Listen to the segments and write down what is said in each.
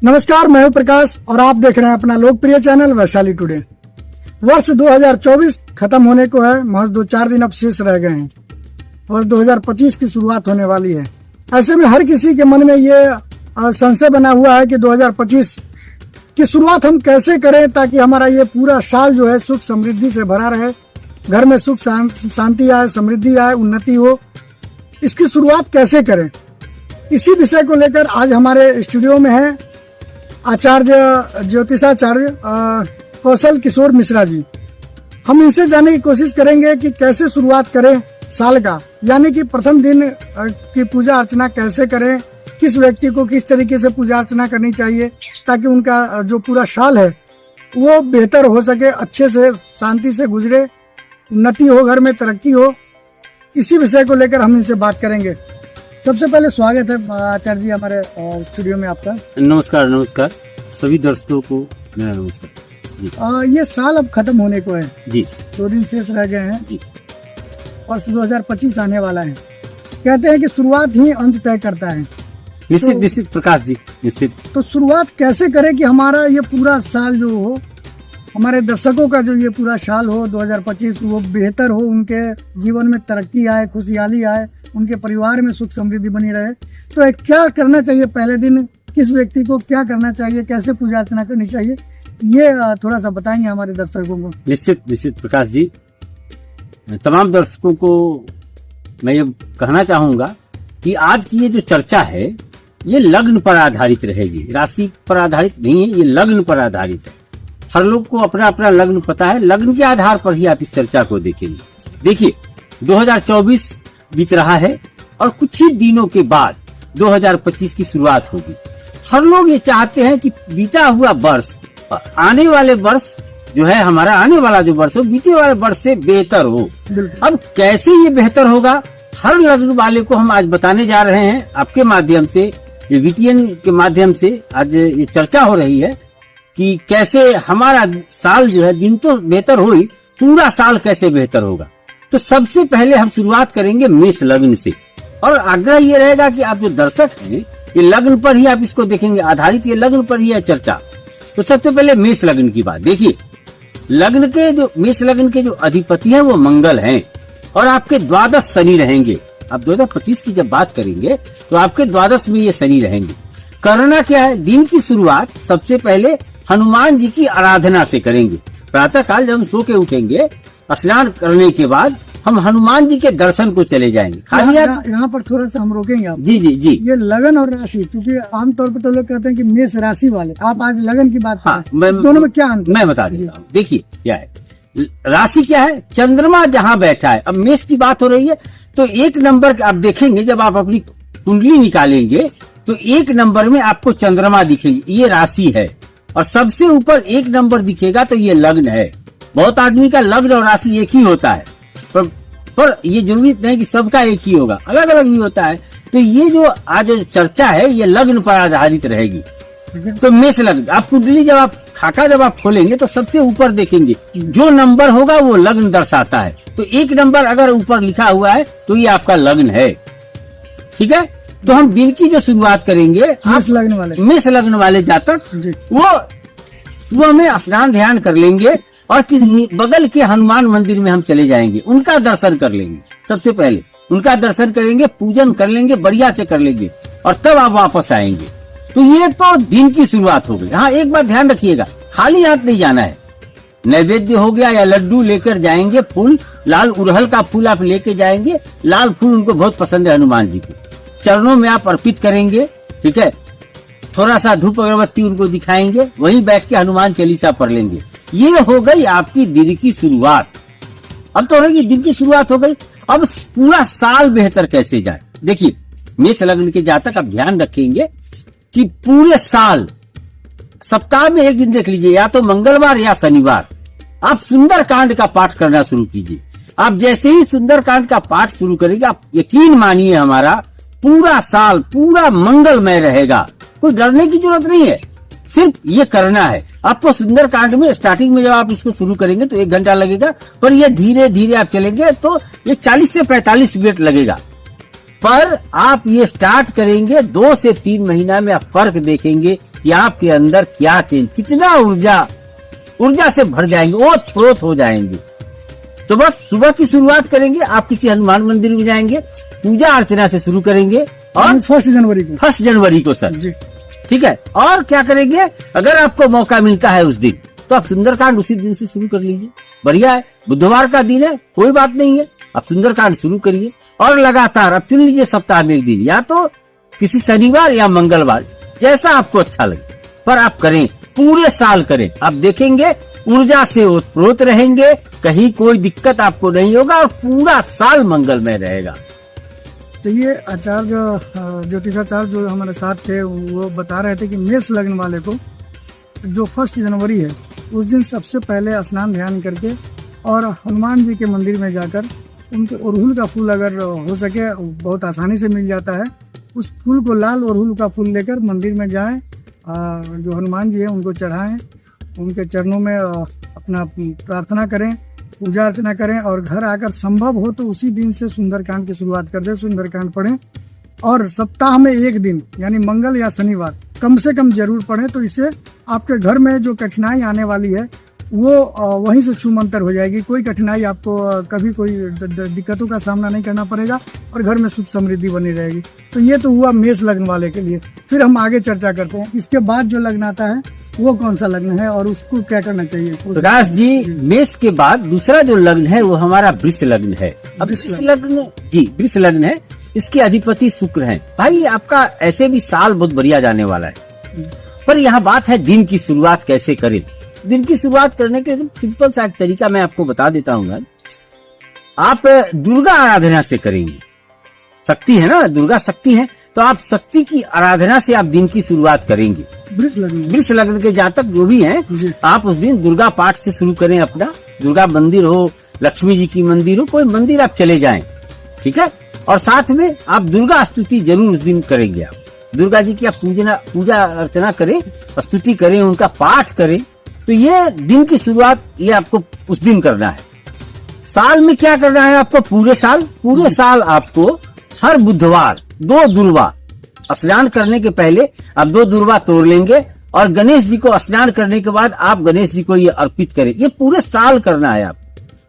नमस्कार, मैं हूं प्रकाश और आप देख रहे हैं अपना लोकप्रिय चैनल वैशाली टुडे। वर्ष 2024 खत्म होने को है, महज 2-4 दिन अब शेष रह गए हैं। वर्ष 2025 की शुरुआत होने वाली है। ऐसे में हर किसी के मन में ये संशय बना हुआ है कि 2025 की शुरुआत हम कैसे करें ताकि हमारा ये पूरा साल जो है सुख समृद्धि से भरा रहे, घर में सुख शांति आए, समृद्धि आए, उन्नति हो। इसकी शुरुआत कैसे करें, इसी विषय को लेकर आज हमारे स्टूडियो में है आचार्य ज्योतिषाचार्य कौशल किशोर मिश्रा जी। हम इनसे जानने की कोशिश करेंगे कि कैसे शुरुआत करें साल का, यानी कि प्रथम दिन की पूजा अर्चना कैसे करें, किस व्यक्ति को किस तरीके से पूजा अर्चना करनी चाहिए ताकि उनका जो पूरा साल है वो बेहतर हो सके, अच्छे से शांति से गुजरे, उन्नति हो, घर में तरक्की हो। इसी विषय को लेकर हम इनसे बात करेंगे। सबसे पहले स्वागत है आचार्य जी हमारे स्टूडियो में आपका। नमस्कार सभी दर्शकों को मेरा नमस्कार जी। ये साल अब खत्म होने को है जी, 2 दिन शेष रह गए हैं जी। वर्ष 2025 आने वाला है। कहते हैं कि शुरुआत ही अंत तय करता है। निश्चित प्रकाश जी, निश्चित। तो शुरुआत कैसे करें कि हमारा ये पूरा साल जो हो, हमारे दर्शकों का जो ये पूरा साल हो 2025 वो बेहतर हो, उनके जीवन में तरक्की आए, खुशहाली आए, उनके परिवार में सुख समृद्धि बनी रहे। तो क्या करना चाहिए पहले दिन, किस व्यक्ति को क्या करना चाहिए, कैसे पूजा अर्चना करनी चाहिए, ये थोड़ा सा बताएंगे हमारे दर्शकों को। निश्चित प्रकाश जी, तमाम दर्शकों को मैं ये कहना चाहूंगा कि आज की ये जो चर्चा है ये लग्न पर आधारित रहेगी, राशि पर आधारित नहीं है, ये लग्न पर आधारित है। हर लोग को अपना अपना लग्न पता है, लग्न के आधार पर ही आप इस चर्चा को देखेंगे। देखिए 2024 बीत रहा है और कुछ ही दिनों के बाद 2025 की शुरुआत होगी। हर लोग ये चाहते हैं कि बीता हुआ वर्ष और आने वाले वर्ष जो है, हमारा आने वाला जो वर्ष हो, बीते वाले वर्ष से बेहतर हो। अब कैसे ये बेहतर होगा, हर लग्न वाले को हम आज बताने जा रहे हैं। आपके माध्यम से, ये VTN के माध्यम से आज ये चर्चा हो रही है कि कैसे हमारा साल जो है, दिन तो बेहतर हो ही, पूरा साल कैसे बेहतर होगा। तो सबसे पहले हम शुरुआत करेंगे मेष लग्न से, और आग्रह ये रहेगा कि आप जो दर्शक हैं ये लग्न पर ही आप इसको देखेंगे, आधारित ये लग्न पर ही है चर्चा। तो सबसे पहले मेष लग्न की बात देखिए। लग्न के जो मेष लग्न के जो अधिपति हैं वो मंगल हैं और आपके द्वादश शनि रहेंगे। आप 2025 की जब बात करेंगे तो आपके द्वादश में ये शनि रहेंगे। करना क्या है, दिन की शुरुआत सबसे पहले हनुमान जी की आराधना से करेंगे। प्रातः काल जब हम सो के उठेंगे, स्नान करने के बाद हम हनुमान जी के दर्शन को चले जाएंगे। खाली यहाँ पर थोड़ा सा हम रोकेंगे आप। जी। ये लगन और राशि, क्योंकि आमतौर पर तो लोग कहते हैं कि मेष राशि वाले, आप आज लगन की बात करें, दोनों में क्या अंतर? मैं बता देता हूँ। देखिए क्या है, राशि क्या है, चंद्रमा जहाँ बैठा है। अब मेष की बात हो रही है तो 1 नंबर आप देखेंगे, जब आप अपनी कुंडली निकालेंगे तो 1 नंबर में आपको चंद्रमा दिखेंगे, ये राशि है। और सबसे ऊपर 1 नंबर दिखेगा तो ये लग्न है। बहुत आदमी का लग्न और राशि एक ही होता है, पर ये जरूरी नहीं कि सबका एक ही होगा, अलग अलग भी होता है। तो ये जो आज चर्चा है ये लग्न पर आधारित रहेगी। तो मेष लग्न, आप कुंडली जब आप खाका जब आप खोलेंगे तो सबसे ऊपर देखेंगे, जो नंबर होगा वो लग्न दर्शाता है। तो 1 नंबर अगर ऊपर लिखा हुआ है तो ये आपका लग्न है। ठीक है, तो हम दिन की जो शुरुआत करेंगे, मेष लग्न वाले जातक वो सुबह में स्नान ध्यान कर लेंगे और बगल के हनुमान मंदिर में हम चले जाएंगे, उनका दर्शन कर लेंगे। सबसे पहले उनका दर्शन करेंगे, पूजन कर लेंगे, बढ़िया से कर लेंगे, और तब आप वापस आएंगे। तो ये तो दिन की शुरुआत हो गई। हाँ, एक बात ध्यान रखिएगा, खाली हाथ नहीं जाना है। नैवेद्य हो गया या लड्डू लेकर जाएंगे, फूल, लाल उड़हल का फूल आप लेके जाएंगे। लाल फूल उनको बहुत पसंद है हनुमान जी को, चरणों में आप अर्पित करेंगे। ठीक है, थोड़ा सा धूप अगरबत्ती उनको दिखाएंगे, वहीं बैठ के हनुमान चालीसा पढ़ लेंगे। ये हो गई आपकी दिन की शुरुआत। अब तो होगी दिन की शुरुआत हो गई। अब पूरा साल बेहतर कैसे जाए, देखिए मेष लग्न के जातक आप ध्यान रखेंगे कि पूरे साल सप्ताह में 1 दिन देख लीजिए, या तो मंगलवार या शनिवार आप सुंदर कांड का पाठ करना शुरू कीजिए। आप जैसे ही सुंदर कांड का पाठ शुरू करेंगे, आप यकीन मानिए हमारा पूरा साल पूरा मंगलमय रहेगा। कोई डरने की जरूरत नहीं है, सिर्फ ये करना है आपको। सुंदर कांड में स्टार्टिंग में जब आप इसको शुरू करेंगे तो 1 घंटा लगेगा, पर ये धीरे धीरे आप चलेंगे तो ये 40 से 45 मिनट लगेगा। पर आप ये स्टार्ट करेंगे 2 से 3 महीना में आप फर्क देखेंगे कि आपके अंदर क्या चेंज, कितना ऊर्जा से भर जाएंगे, ओत प्रोत हो जाएंगे। तो बस सुबह की शुरुआत करेंगे, आप किसी हनुमान मंदिर में जाएंगे, पूजा अर्चना से शुरू करेंगे और 1 जनवरी को सर, जी ठीक है। और क्या करेंगे, अगर आपको मौका मिलता है उस दिन तो आप सुंदरकांड उसी दिन से शुरू कर लीजिए, बढ़िया है। बुधवार का दिन है, कोई बात नहीं है, आप सुंदरकांड शुरू करिए और लगातार आप चुन लीजिए सप्ताह में एक दिन, या तो किसी शनिवार या मंगलवार, जैसा आपको अच्छा लगे, पर आप करें, पूरे साल करें। आप देखेंगे ऊर्जा से ओतप्रोत रहेंगे, कहीं कोई दिक्कत आपको नहीं होगा और पूरा साल मंगलमय रहेगा। तो ये आचार्य ज्योतिषाचार्य जो हमारे साथ थे वो बता रहे थे कि मेष लग्न वाले को जो 1 जनवरी है उस दिन सबसे पहले स्नान ध्यान करके और हनुमान जी के मंदिर में जाकर उनके अड़हुल का फूल अगर हो सके, बहुत आसानी से मिल जाता है, उस फूल को, लाल अड़हुल का फूल लेकर मंदिर में जाएं, जो हनुमान जी हैं उनको चढ़ाएं, उनके चरणों में अपना प्रार्थना करें, पूजा अर्चना करें और घर आकर संभव हो तो उसी दिन से सुंदरकांड की शुरुआत कर दें, सुंदरकांड पढ़ें और सप्ताह में एक दिन यानी मंगल या शनिवार कम से कम जरूर पढ़ें। तो इससे आपके घर में जो कठिनाई आने वाली है वो वहीं से छूमंतर हो जाएगी, कोई कठिनाई आपको कभी कोई दिक्कतों का सामना नहीं करना पड़ेगा और घर में सुख समृद्धि बनी रहेगी। तो ये तो हुआ मेष लग्न वाले के लिए। फिर हम आगे चर्चा करते हैं, इसके बाद जो लग्न आता है वो कौन सा लग्न है और उसको क्या करना चाहिए। प्रकाश जी, मेष के बाद दूसरा जो लग्न है वो हमारा वृष लग्न है। अब वृष लग्न है, इसके अधिपति शुक्र हैं। भाई आपका ऐसे भी साल बहुत बढ़िया जाने वाला है, पर यहाँ बात है दिन की शुरुआत कैसे करें। दिन की शुरुआत करने के सिंपल सा एक तरीका मैं आपको बता देता हूँ। आप दुर्गा आराधना से करेंगे, शक्ति है ना, दुर्गा शक्ति है, तो आप शक्ति की आराधना से आप दिन की शुरुआत करेंगे। वृष लग्न के जातक जो भी हैं, आप उस दिन दुर्गा पाठ से शुरू करें अपना। दुर्गा मंदिर हो, लक्ष्मी जी की मंदिर हो, कोई मंदिर आप चले जाएं, ठीक है। और साथ में आप दुर्गा स्तुति जरूर उस दिन करेंगे। आप दुर्गा जी की आप पूजा अर्चना करें, स्तुति करें, उनका पाठ करें। तो ये दिन की शुरुआत ये आपको उस दिन करना है। साल में क्या करना है आपको, पूरे साल आपको हर बुधवार 2 दुर्वा स्नान करने के पहले आप 2 दुर्वा तोड़ लेंगे और गणेश जी को स्नान करने के बाद आप गणेश जी को ये अर्पित करें। ये पूरे साल करना है। आप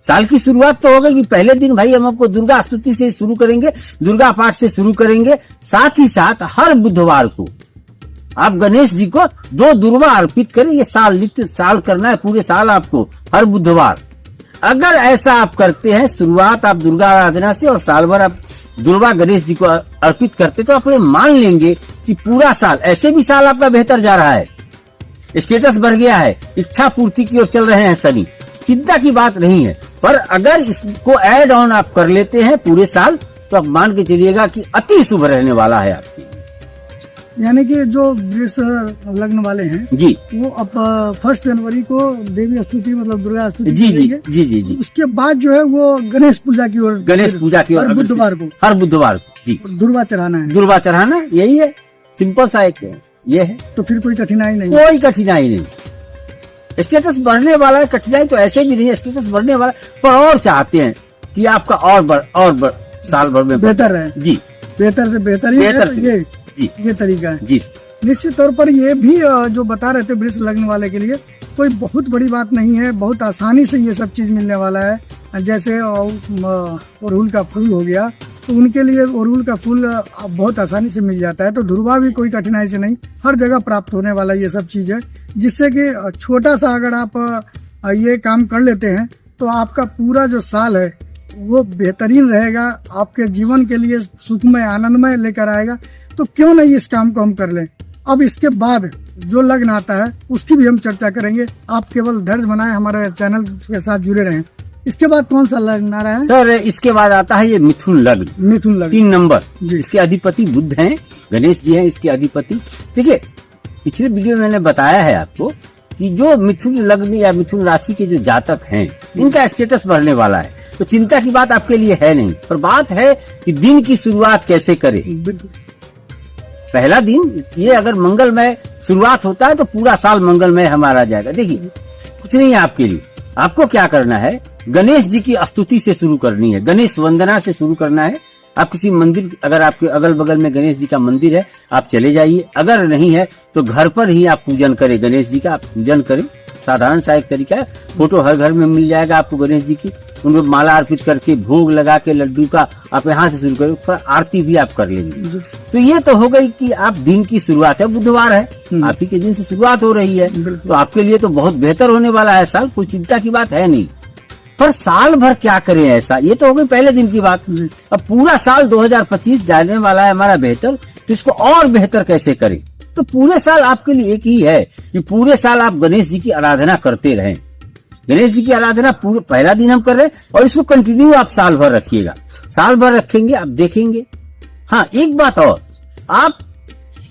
साल की शुरुआत तो होगा कि पहले दिन भाई हम आपको दुर्गा स्तुति से शुरू करेंगे, दुर्गा पाठ से शुरू करेंगे। साथ ही साथ हर बुधवार को आप गणेश जी को 2 दुर्वा अर्पित करें। ये नित्य साल करना है, पूरे साल आपको हर बुधवार। अगर ऐसा आप करते हैं, शुरुआत आप दुर्गा आराधना से और साल भर आप दुर्गा गणेश जी को अर्पित करते, तो आप ये मान लेंगे कि पूरा साल, ऐसे भी साल आपका बेहतर जा रहा है, स्टेटस बढ़ गया है, इच्छा पूर्ति की ओर चल रहे हैं शनि, चिंता की बात नहीं है। पर अगर इसको ऐड ऑन आप कर लेते हैं पूरे साल, तो आप मान के चलिएगा कि अति शुभ रहने वाला है आपके। यानी कि जो वृष लग्न वाले हैं जी, वो अब 1 जनवरी को देवी स्तुति मतलब दुर्गा स्तुति जी, उसके बाद जो है वो गणेश पूजा की ओर हर बुधवार को जी दुर्वा चढ़ाना है। यही है, सिंपल सा एक ये है। तो फिर कोई कठिनाई नहीं। स्टेटस बढ़ने वाला है, कठिनाई तो ऐसे भी नहीं है, स्टेटस बढ़ने वाला, पर और चाहते हैं कि आपका और साल भर में बेहतर रहे जी, बेहतर से बेहतर ये तरीका है जी। निश्चित तौर पर ये भी जो बता रहे थे वृष लग्न वाले के लिए कोई बहुत बड़ी बात नहीं है, बहुत आसानी से ये सब चीज मिलने वाला है। जैसे अड़हुल का फूल हो गया, तो उनके लिए अड़हुल का फूल बहुत आसानी से मिल जाता है। तो दुर्वा भी कोई कठिनाई से नहीं, हर जगह प्राप्त होने वाला ये सब चीज है, जिससे कि छोटा सा अगर आप ये काम कर लेते हैं तो आपका पूरा जो साल है वो बेहतरीन रहेगा, आपके जीवन के लिए सुखमय आनंदमय लेकर आएगा। तो क्यों नहीं इस काम को हम कर लें। अब इसके बाद जो लग्न आता है उसकी भी हम चर्चा करेंगे। आप केवल धैर्य बनाए, हमारे चैनल के साथ जुड़े रहें। इसके बाद कौन सा लग्न आ रहा है सर? इसके बाद आता है ये मिथुन लग्न 3 नंबर। इसके अधिपति बुध हैं, गणेश जी हैं इसके अधिपति। देखिए पिछले वीडियो में मैंने बताया है आपको कि जो मिथुन लग्न या मिथुन राशि के जो जातक हैं इनका स्टेटस बढ़ने वाला है, तो चिंता की बात आपके लिए है नहीं। पर बात है कि दिन की शुरुआत कैसे करें। पहला दिन ये अगर मंगलमय शुरुआत होता है तो पूरा साल मंगलमय हमारा जाएगा। देखिए कुछ नहीं है आपके लिए, आपको क्या करना है, गणेश जी की स्तुति से शुरू करनी है, गणेश वंदना से शुरू करना है। आप किसी मंदिर, अगर आपके अगल बगल में गणेश जी का मंदिर है, आप चले जाइए। अगर नहीं है तो घर पर ही आप पूजन करें, गणेश जी का आप पूजन करें। साधारण सा एक तरीका है। फोटो हर घर में मिल जाएगा आपको गणेश जी की। उनको माला अर्पित करके, भोग लगा के लड्डू का आप यहाँ से शुरू करें, थोड़ा आरती भी आप कर लेंगे। तो ये तो हो गई कि आप दिन की शुरुआत है, बुधवार है, आप ही के दिन से शुरुआत हो रही है, तो आपके लिए तो बहुत बेहतर होने वाला है साल, कोई चिंता की बात है नहीं। पर साल भर क्या करें ऐसा, ये तो हो गई पहले दिन की बात। अब पूरा साल 2025 जाने वाला है हमारा बेहतर, तो इसको और बेहतर कैसे करें? तो पूरे साल आपके लिए एक ही है कि पूरे साल आप गणेश जी की आराधना करते रहें। गणेश जी की आराधना पूरे पहला दिन हम कर रहे हैं और इसको कंटिन्यू आप साल भर रखिएगा। साल भर रखेंगे आप देखेंगे। हाँ, एक बात और, आप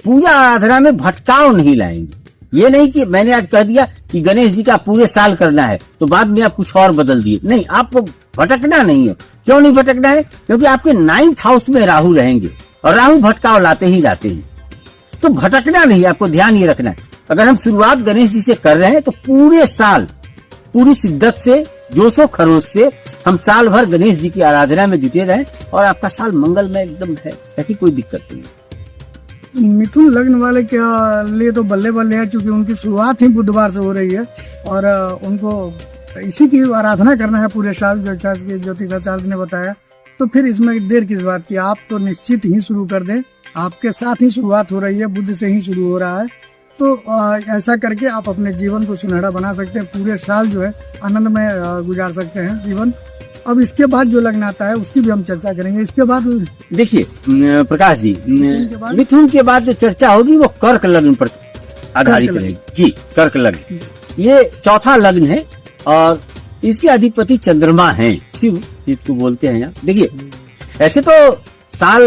पूजा आराधना में भटकाव नहीं लाएंगे। ये नहीं कि मैंने आज कह दिया कि गणेश जी का पूरे साल करना है तो बाद में आप कुछ और बदल दिए। नहीं, आपको भटकना नहीं है। क्यों नहीं भटकना है? क्योंकि आपके 9th हाउस में राहु रहेंगे और राहु भटकाव लाते ही लाते हैं। तो भटकना नहीं, आपको ध्यान ये रखना है। अगर हम शुरुआत गणेश जी से कर रहे हैं तो पूरे साल पूरी शिद्दत से, जोशो खरोश से हम साल भर गणेश जी की आराधना में जुटे रहें और आपका साल मंगलमय एकदम है, ताकि कोई दिक्कत नहीं। मिथुन लग्न वाले के लिए तो बल्ले बल्ले है, क्योंकि उनकी शुरुआत ही बुधवार से हो रही है और उनको इसी की आराधना करना है पूरे साल, जैसा कि ज्योतिषाचार्य ने बताया। तो फिर इसमें देर किस बात की, आप तो निश्चित ही शुरू कर दें। आपके साथ ही शुरुआत हो रही है, बुध से ही शुरू हो रहा है। तो ऐसा करके आप अपने जीवन को सुनहरा बना सकते हैं, पूरे साल जो है आनंद में गुजार सकते हैं जीवन। अब इसके बाद जो लग्न आता है उसकी भी हम चर्चा करेंगे। इसके बाद देखिए प्रकाश जी, मिथुन के बाद जो चर्चा होगी वो कर्क लग्न पर आधारित रहेगी। जी, कर्क लग्न ये चौथा लग्न है और इसके अधिपति चंद्रमा हैं, शिव जिसको बोलते हैं। यहाँ देखिए, ऐसे तो साल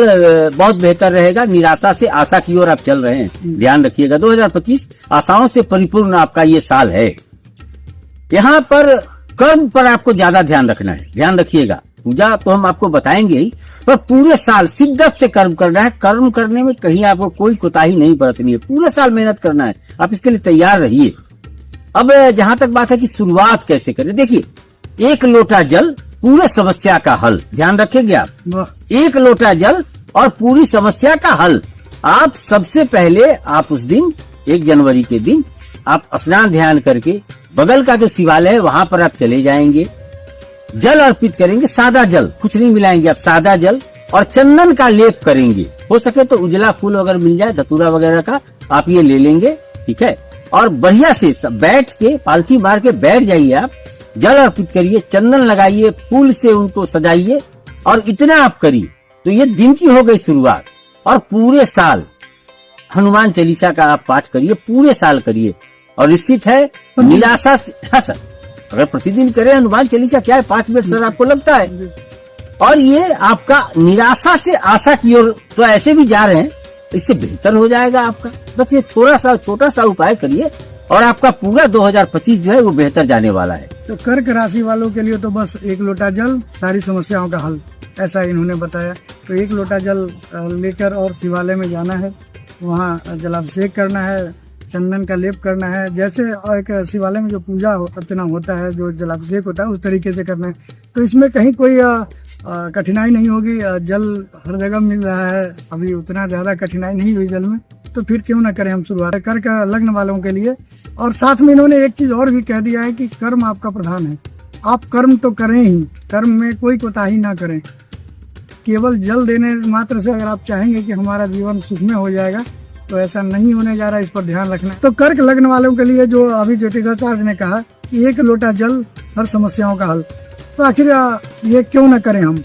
बहुत बेहतर रहेगा, निराशा से आशा की ओर आप चल रहे हैं, ध्यान रखिएगा। 2025 आशाओं से परिपूर्ण आपका ये साल है। यहाँ पर कर्म पर आपको ज्यादा ध्यान रखना है, ध्यान रखिएगा। पूजा तो हम आपको बताएंगे ही, पर पूरे साल शिद्दत से कर्म करना है। कर्म करने में कहीं आपको कोई कोताही नहीं बरतनी है, पूरे साल मेहनत करना है, आप इसके लिए तैयार रहिए। अब जहां तक बात है कि शुरुआत कैसे करें, देखिए, 1 लोटा जल पूरे समस्या का हल, ध्यान रखेंगे आप। 1 लोटा जल और पूरी समस्या का हल। आप सबसे पहले आप उस दिन 1 जनवरी के दिन आप स्नान ध्यान करके बगल का जो शिवालय है वहां पर आप चले जाएंगे, जल अर्पित करेंगे, सादा जल, कुछ नहीं मिलाएंगे आप, सादा जल और चंदन का लेप करेंगे। हो सके तो उजला फूल अगर मिल जाए, धतूरा वगैरह का, आप ये ले लेंगे, ठीक है। और बढ़िया से बैठ के पालथी मार के बैठ जाइए, आप जल अर्पित करिए, चंदन लगाइए, फूल से उनको सजाइए और इतना आप करिए। तो ये दिन की हो गई शुरुआत। और पूरे साल हनुमान चालीसा का आप पाठ करिए, पूरे साल करिए और निश्चित है निराशा से, हाँ सर, अगर प्रतिदिन करें हनुमान चालीसा, क्या है 5 मिनट सर आपको लगता है, और ये आपका निराशा से आशा की ओर तो ऐसे भी जा रहे हैं, इससे बेहतर हो जाएगा आपका। बस ये छोटा सा उपाय करिए और आपका पूरा 2025 जो है वो बेहतर जाने वाला है। तो कर्क राशि वालों के लिए तो बस 1 लोटा जल, सारी समस्याओं का हल, ऐसा इन्होंने बताया। तो 1 लोटा जल लेकर और शिवालय में जाना है, वहाँ जलाभिषेक करना है, चंदन का लेप करना है। जैसे एक शिवालय में जो पूजा अर्चना होता है, जो जलाभिषेक होता है, उस तरीके से करना है। तो इसमें कहीं कोई कठिनाई नहीं होगी। जल हर जगह मिल रहा है, अभी उतना ज्यादा कठिनाई नहीं हुई जल में, तो फिर क्यों ना करें हम शुरुआत कर्क लग्न वालों के लिए। और साथ में इन्होंने एक चीज और भी कह दिया है कि कर्म आपका प्रधान है, आप कर्म तो करें ही, कर्म में कोई कोताही ना करें। केवल जल देने मात्र से अगर आप चाहेंगे कि हमारा जीवन सुखमय हो जाएगा, तो ऐसा नहीं होने जा रहा है, इस पर ध्यान रखना। तो कर्क लग्न वालों के लिए जो अभी ज्योतिषाचार्य ने कहा कि 1 लोटा जल हर समस्याओं का हल, तो आखिर ये क्यों न करें हम।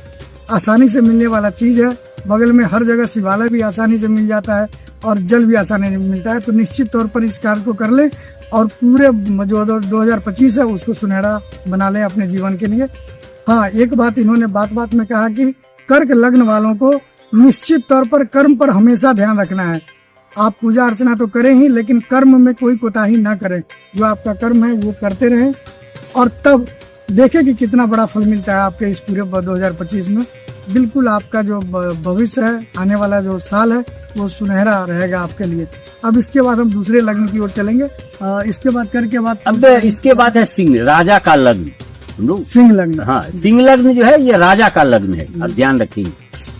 आसानी से मिलने वाला चीज है, बगल में हर जगह शिवालय भी आसानी से मिल जाता है और जल भी आसानी से मिलता है। तो निश्चित तौर पर इस कार्य को कर ले और पूरे जो 2025 है उसको सुनहरा बना ले अपने जीवन के लिए। हाँ, एक बात इन्होंने बात में कहा कि कर्क लग्न वालों को निश्चित तौर पर कर्म पर हमेशा ध्यान रखना है। आप पूजा अर्चना तो करें ही, लेकिन कर्म में कोई कोताही ना करें। जो आपका कर्म है वो करते रहें और तब देखें कि कितना बड़ा फल मिलता है आपके इस पूरे 2025 में। बिल्कुल आपका जो भविष्य है, आने वाला जो साल है, वो सुनहरा रहेगा आपके लिए। अब इसके बाद हम दूसरे लग्न की ओर चलेंगे। इसके बाद करके बाद अब इसके बाद है सिंह, राजा का लग्न। हम लोग सिंह लग्न। हाँ, सिंह लग्न जो है ये राजा का लग्न है, आप ध्यान रखेंगे।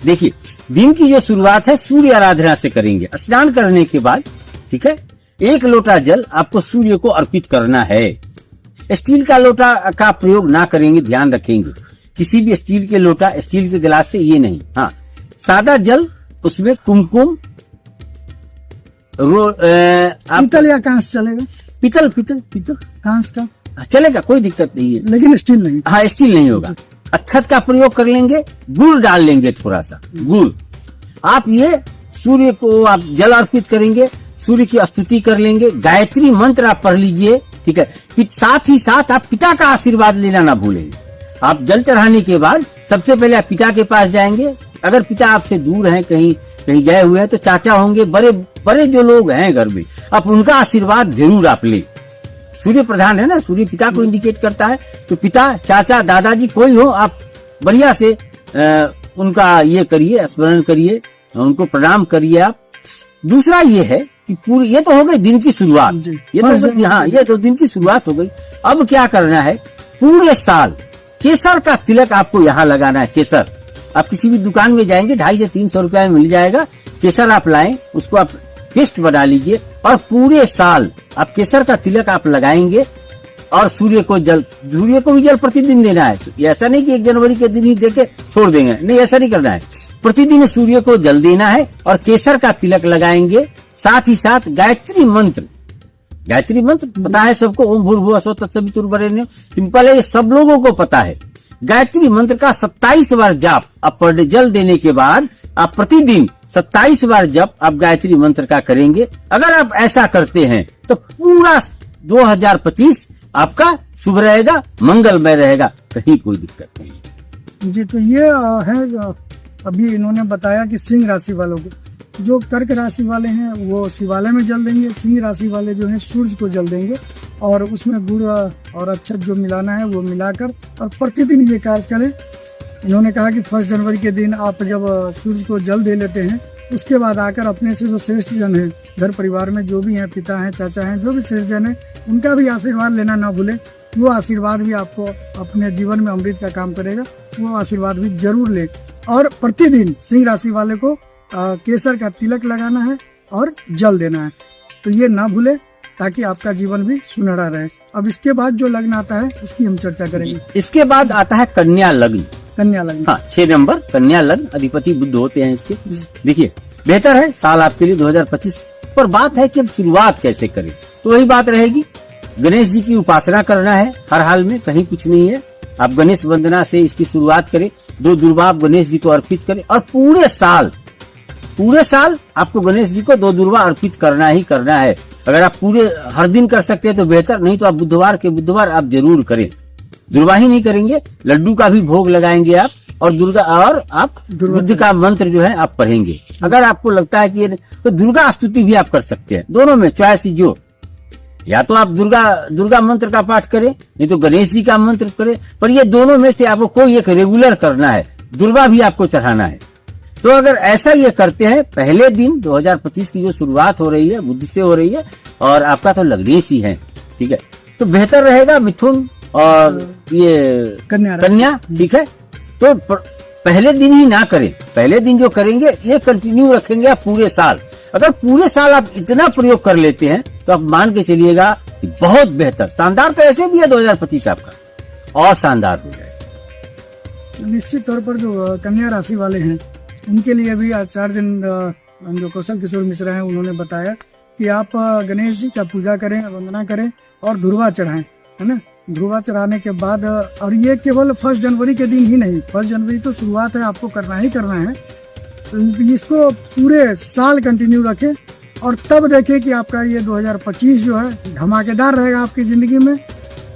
देखिए, दिन की जो शुरुआत है सूर्य आराधना से करेंगे। स्नान करने के बाद, ठीक है, 1 लोटा जल आपको सूर्य को अर्पित करना है। स्टील का लोटा का प्रयोग ना करेंगे, ध्यान रखेंगे। किसी भी स्टील के लोटा, स्टील के गिलास से ये नहीं। हाँ, सादा जल, उसमें कुमकुम, पीतल या कांच चलेगा? पीतल पीतल पीतल कांच का चलेगा, कोई दिक्कत नहीं है, लेकिन स्टील नहीं। हाँ, स्टील नहीं होगा। अक्षत का प्रयोग कर लेंगे, गुड़ डाल लेंगे, थोड़ा सा गुड़। आप ये सूर्य को आप जल अर्पित करेंगे, सूर्य की स्तुति कर लेंगे, गायत्री मंत्र आप पढ़ लीजिए, ठीक है। साथ ही साथ आप पिता का आशीर्वाद लेना ना भूलेंगे। आप जल चढ़ाने के बाद सबसे पहले आप पिता के पास जाएंगे। अगर पिता आपसे दूर हैं, कहीं कहीं गए हुए हैं, तो चाचा होंगे, बड़े बड़े जो लोग हैं घर में, आप उनका आशीर्वाद जरूर आप लें। सूर्य प्रधान है ना, सूर्य पिता को इंडिकेट करता है, तो पिता, चाचा, दादाजी कोई हो, आप बढ़िया से उनका ये करिए, स्मरण करिए, उनको प्रणाम करिए आप। दूसरा ये है कि पूरी, ये तो हो गई दिन की शुरुआत, ये तो हाँ, ये तो दिन की शुरुआत हो गई। अब क्या करना है, पूरे साल केसर का तिलक आपको यहाँ लगाना है। केसर आप किसी भी दुकान में जाएंगे, 250 से 300 रुपया में मिल जाएगा। केसर आप लाएं, उसको आप पेस्ट बना लीजिए, और पूरे साल आप केसर का तिलक आप लगाएंगे। और सूर्य को भी जल प्रतिदिन देना है। ऐसा नहीं कि 1 जनवरी के दिन ही देके छोड़ देंगे, नहीं, ऐसा नहीं करना है। प्रतिदिन सूर्य को जल देना है और केसर का तिलक लगाएंगे। साथ ही साथ गायत्री मंत्र पता है सबको, ओम भूर्भुवः स्वः तत्सवितुर्वरेण्यं, सिंपल है, ये सब लोगों को पता है। गायत्री मंत्र का 27 बार जाप आप पर डे, जल देने के बाद आप प्रतिदिन 27 बार जप आप गायत्री मंत्र का करेंगे। अगर आप ऐसा करते हैं तो पूरा 2025 आपका शुभ रहेगा, मंगलमय रहेगा, कहीं कोई दिक्कत नहीं। जी, तो ये है अभी इन्होंने बताया कि सिंह राशि वालों को, जो कर्क राशि वाले हैं वो शिवालय में जल देंगे, सिंह राशि वाले जो हैं सूर्य को जल देंगे, और उसमें गुड़ और अक्षत जो मिलाना है वो मिलाकर और प्रतिदिन ये कार्य करें। इन्होंने कहा कि 1 जनवरी के दिन आप जब सूर्य को जल दे लेते हैं, उसके बाद आकर अपने से जो श्रेष्ठ जन है घर परिवार में, जो भी हैं, पिता हैं, चाचा हैं, जो भी श्रेष्ठ जन है, उनका भी आशीर्वाद लेना ना भूलें। वो आशीर्वाद भी आपको अपने जीवन में अमृत का काम करेगा, वो आशीर्वाद भी जरूर ले। और प्रतिदिन सिंह राशि वाले को केसर का तिलक लगाना है और जल देना है, तो ये ना भूले, ताकि आपका जीवन भी सुनहरा रहे। अब इसके बाद जो लग्न आता है उसकी हम चर्चा करेंगे। इसके बाद आता है कन्या लग्न। कन्या लग्न, हाँ, 6 नंबर कन्या लग्न, अधिपति बुध होते हैं इसके। देखिए, बेहतर है साल आपके लिए 2025, पर बात है कि अब शुरुआत कैसे करें, तो वही बात रहेगी। गणेश जी की उपासना करना है हर हाल में, कहीं कुछ नहीं है। आप गणेश वंदना से इसकी शुरुआत करें, 2 दुर्वा आप गणेश जी को अर्पित करें, और पूरे साल आपको गणेश जी को 2 दुर्वा अर्पित करना ही करना है। अगर आप पूरे हर दिन कर सकते हैं तो बेहतर, नहीं तो आप बुधवार आप जरूर करें। दुर्वा ही नहीं करेंगे, लड्डू का भी भोग लगाएंगे आप, और दुर्गा, और आप बुद्ध का मंत्र जो है आप पढ़ेंगे। अगर आपको लगता है कि तो दुर्गा स्तुति भी आप कर सकते हैं, दोनों में चॉइस जो, या तो आप दुर्गा मंत्र का पाठ करें, नहीं तो गणेश जी का मंत्र करें, पर ये दोनों में से आपको कोई एक रेगुलर करना है। दुर्वा भी आपको चढ़ाना है। तो अगर ऐसा ये करते हैं, पहले दिन 2025 की जो शुरुआत हो रही है बुध से हो रही है, और आपका तो लग्नेश ही है, ठीक है, तो बेहतर रहेगा मिथुन और ये कन्या, ठीक है। तो पहले दिन ही ना करें, पहले दिन जो करेंगे ये कंटिन्यू रखेंगे आप पूरे साल। अगर पूरे साल आप इतना प्रयोग कर लेते हैं तो आप मान के चलिएगा बहुत बेहतर, शानदार तो ऐसे भी है 2025 आपका, और शानदार हो जाएगा। निश्चित तौर पर जो कन्या राशि वाले हैं उनके लिए भी आचार्य जो कौशल किशोर मिश्रा हैं उन्होंने बताया कि आप गणेश जी का पूजा करें, वंदना करें और ध्रुवा चढ़ाएं, है ना। ध्रुवा चढ़ाने के बाद, और ये केवल 1 जनवरी के दिन ही नहीं, 1 जनवरी तो शुरुआत है, आपको करना ही करना है। तो इसको पूरे साल कंटिन्यू रखें, और तब देखें कि आपका ये 2025 जो है धमाकेदार रहेगा आपकी जिंदगी में।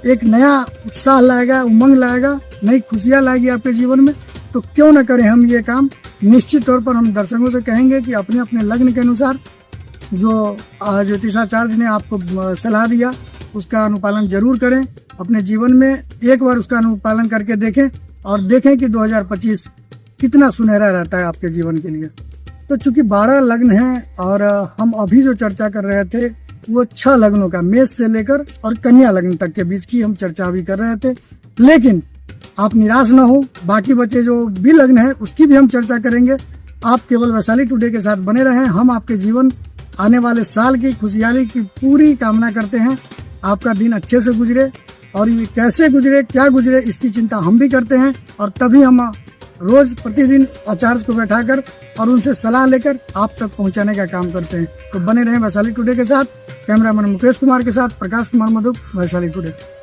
एक नया उत्साह लाएगा, उमंग लाएगा, नई खुशियां लाएगी आपके जीवन में। तो क्यों न करें हम ये काम। निश्चित तौर पर हम दर्शकों से कहेंगे कि अपने अपने लग्न के अनुसार जो ज्योतिषाचार्य ने आपको सलाह दिया उसका अनुपालन जरूर करें अपने जीवन में। एक बार उसका अनुपालन करके देखें और देखें कि 2025 कितना सुनहरा रहता है आपके जीवन के लिए। तो चूंकि 12 लग्न हैं और हम अभी जो चर्चा कर रहे थे वो 6 लग्नों का, मेष से लेकर और कन्या लग्न तक के बीच की हम चर्चा भी कर रहे थे। लेकिन आप निराश न हो, बाकी बचे जो भी लग्न है उसकी भी हम चर्चा करेंगे। आप केवल वैशाली टुडे के साथ बने रहें। हम आपके जीवन आने वाले साल की खुशहाली की पूरी कामना करते हैं। आपका दिन अच्छे से गुजरे, और ये कैसे गुजरे, क्या गुजरे, इसकी चिंता हम भी करते हैं। और तभी हम रोज प्रतिदिन आचार्य को बैठाकर और उनसे सलाह लेकर आप तक पहुंचाने का काम करते हैं। तो बने रहें वैशाली टुडे के साथ। कैमरामैन मुकेश कुमार के साथ प्रकाश कुमार मधुक, वैशाली टुडे।